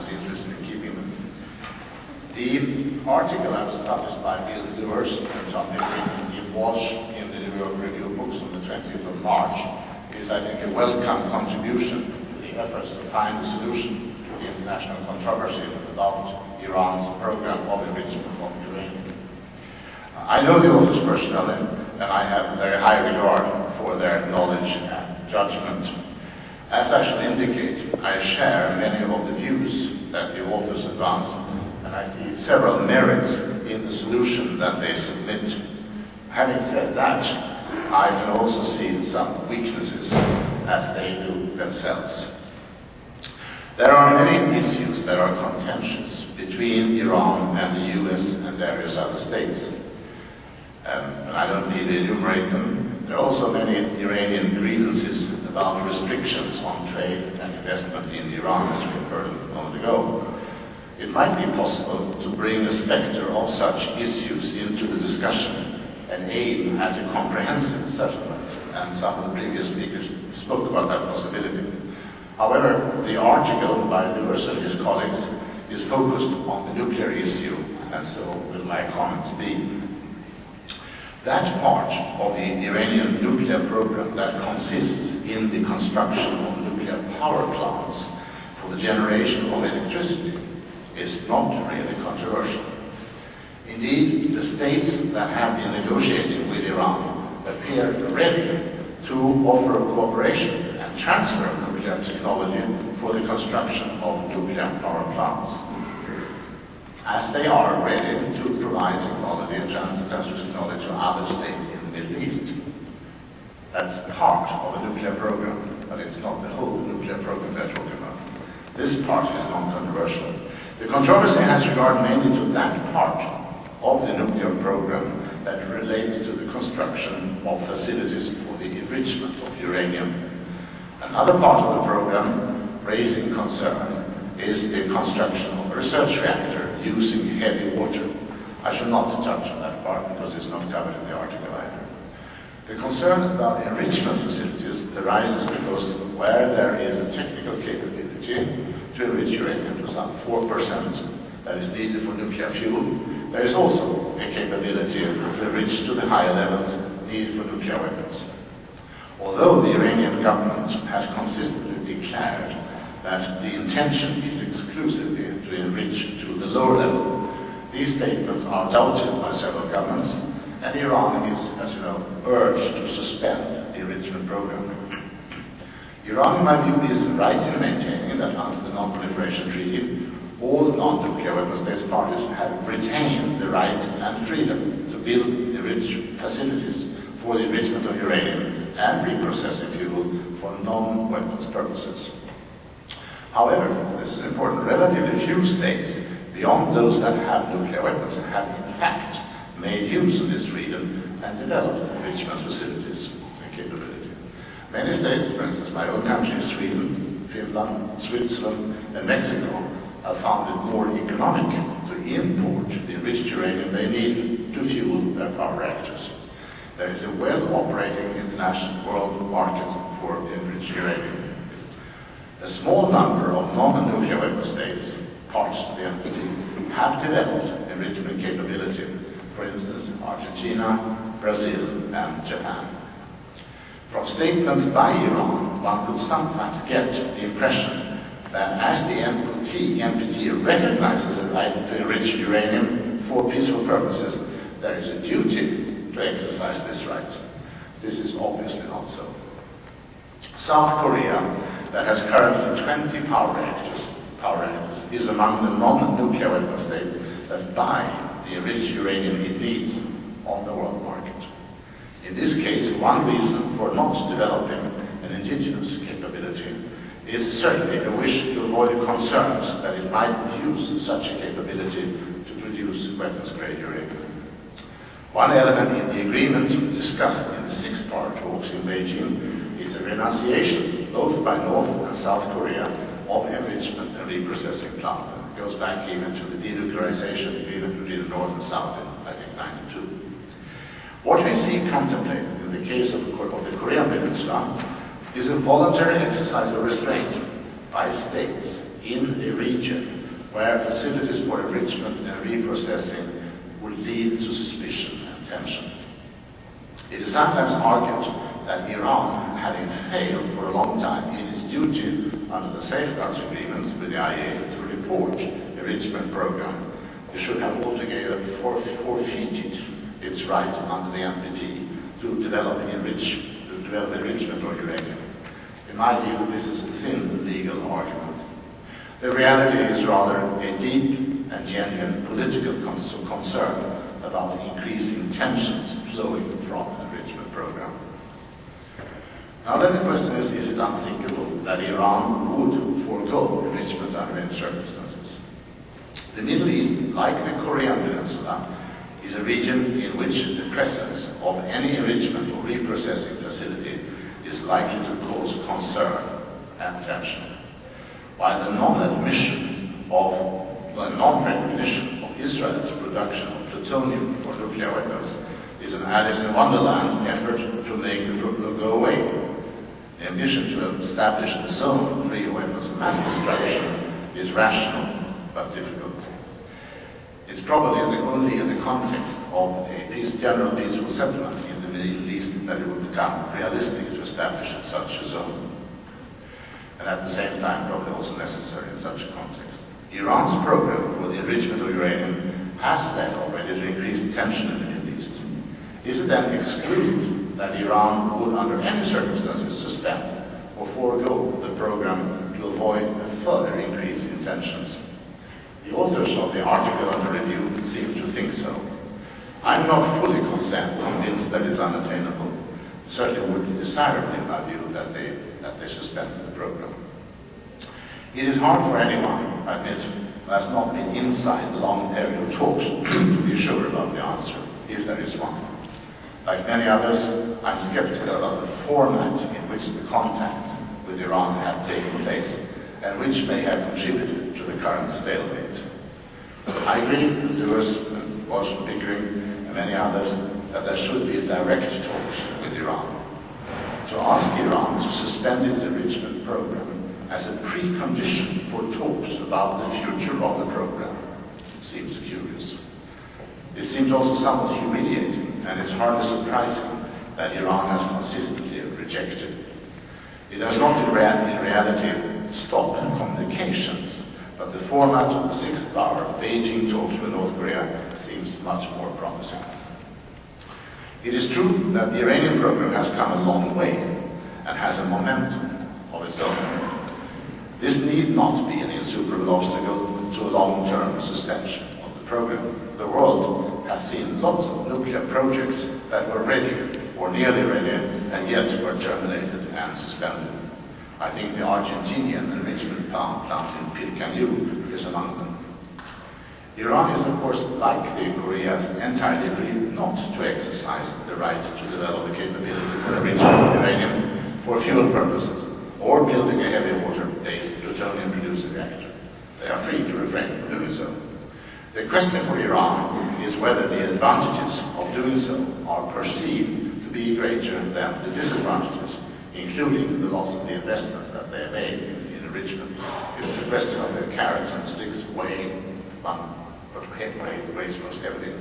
is interested in keeping them. The article that was published by Bill Lewis and Tom Pickering in Walsh in the New York Review of Books on the 20th of March is, I think, a welcome contribution to the efforts to find a solution to the international controversy about Iran's program of enrichment of uranium. I know the authors personally, and I have very high regard for their knowledge and judgment. As I shall indicate, I share many of the views that the authors advance, and I see several merits in the solution that they submit. Having said that, I can also see some weaknesses, as they do themselves. There are many issues that are contentious between Iran and the US and various other states. And I don't need to enumerate them. There are also many Iranian grievances about restrictions on trade and investment in Iran, as we heard a moment ago. It might be possible to bring the specter of such issues into the discussion and aim at a comprehensive settlement, and some of the previous speakers spoke about that possibility. However, the article by Lewis and his colleagues is focused on the nuclear issue, and so will my comments be. That part of the Iranian nuclear program that consists in the construction of nuclear power plants for the generation of electricity is not really controversial. Indeed, the states that have been negotiating with Iran appear ready to offer cooperation and transfer of nuclear technology for the construction of nuclear power plants, as they are ready to provide technology and transfer technology to other states in the Middle East. That's part of a nuclear program, but it's not the whole nuclear program they're talking about. This part is non-controversial. The controversy has regard mainly to that part of the nuclear program that relates to the construction of facilities for the enrichment of uranium. Another part of the program raising concern is the construction of a research reactor using heavy water. I shall not touch on that part because it's not covered in the article either. The concern about enrichment facilities arises because where there is a technical capability to enrich uranium to some 4% that is needed for nuclear fuel, there is also a capability to enrich to the higher levels needed for nuclear weapons. Although the Iranian government has consistently declared that the intention is exclusively to enrich to the lower level, these statements are doubted by several governments, and Iran is, as you know, urged to suspend the enrichment program. Iran, in my view, is right in maintaining that under the Non-Proliferation Treaty, all non-nuclear weapon states parties have retained the right and freedom to build enriched facilities for the enrichment of uranium and reprocessing fuel for non-weapons purposes. However, this is important, relatively few states, beyond those that have nuclear weapons, have in fact made use of this freedom and developed enrichment facilities and capability. Many states, for instance my own country, Sweden, Finland, Switzerland, and Mexico, have found it more economic to import the enriched uranium they need to fuel their power reactors. There is a well-operating international world market for enriched uranium. A small number of non-nuclear weapon states, parties to the NPT, have developed enrichment capability, for instance, Argentina, Brazil, and Japan. From statements by Iran, one could sometimes get the impression that as the NPT recognizes a right to enrich uranium for peaceful purposes, there is a duty to exercise this right. This is obviously not so. South Korea, that has currently 20 power reactors, is among the non-nuclear weapon states that buy the enriched uranium it needs on the world market. In this case, one reason for not developing an indigenous capability is certainly a wish to avoid concerns that it might use such a capability to produce weapons-grade uranium. One element in the agreement discussed in the six-part talks in Beijing is a renunciation, both by North and South Korea, of enrichment and reprocessing plant. It goes back even to the denuclearization agreement between the North and South in, I think, 92. What we see contemplated in the case of the Korean Peninsula is a voluntary exercise of restraint by states in a region where facilities for enrichment and reprocessing would lead to suspicion and tension. It is sometimes argued that Iran, having failed for a long time in its duty under the safeguards agreements with the IAEA to report enrichment program, it should have altogether forfeited its right under the NPT to develop enrichment or uranium. In my view, this is a thin legal argument. The reality is rather a deep and genuine political concern about increasing tensions flowing from the enrichment program. Now then the question is it unthinkable that Iran would forego enrichment under any circumstances? The Middle East, like the Korean Peninsula, is a region in which the presence of any enrichment or reprocessing facility is likely to cause concern and tension, while the non-recognition of Israel's production of plutonium for nuclear weapons is an Alice in Wonderland effort to make the problem go away. The ambition to establish a zone free of weapons of mass destruction is rational but difficult. It's probably only in the context of a general peaceful settlement in the Middle East that it would become realistic to establish such a zone, and at the same time probably also necessary in such a context. Iran's program for the enrichment of uranium has led already to increased tension in the Middle East. Is it then excluded that Iran would under any circumstances suspend or forego the program to avoid a further increase in tensions? The authors of the article under review seem to think so. I'm not fully convinced that it's unattainable. It certainly would be desirable, in my view, that they suspend the program. It is hard for anyone, I admit, who has not been inside the long period of talks to be sure about the answer, if there is one. Like many others, I'm skeptical about the format in which the contacts with Iran have taken place and which may have contributed to the current stalemate. I agree with Lewis and Washington Pickering and many others that there should be direct talks with Iran. To ask Iran to suspend its enrichment program as a precondition for talks about the future of the program seems curious. It seems also somewhat humiliating, and it's hardly surprising that Iran has consistently rejected. It does not in reality stop communications, but the format of the 6th-hour Beijing talks with North Korea seems much more promising. It is true that the Iranian program has come a long way and has a momentum of its own. This need not be an insuperable obstacle to a long-term suspension of the program. The world has seen lots of nuclear projects that were ready or nearly ready and yet were terminated and suspended. I think the Argentinian enrichment plant in Pilcanyu is among them. Iran is, of course, like the Koreas, entirely free not to exercise the right to develop the capability for enrichment of uranium for fuel purposes or building a heavy water-based plutonium-producing reactor. They are free to refrain from doing so. The question for Iran is whether the advantages of doing so are perceived to be greater than the disadvantages, including the loss of the investments that they have made in enrichment. It's a question of the carrots and sticks weighing one, but weighs most heavily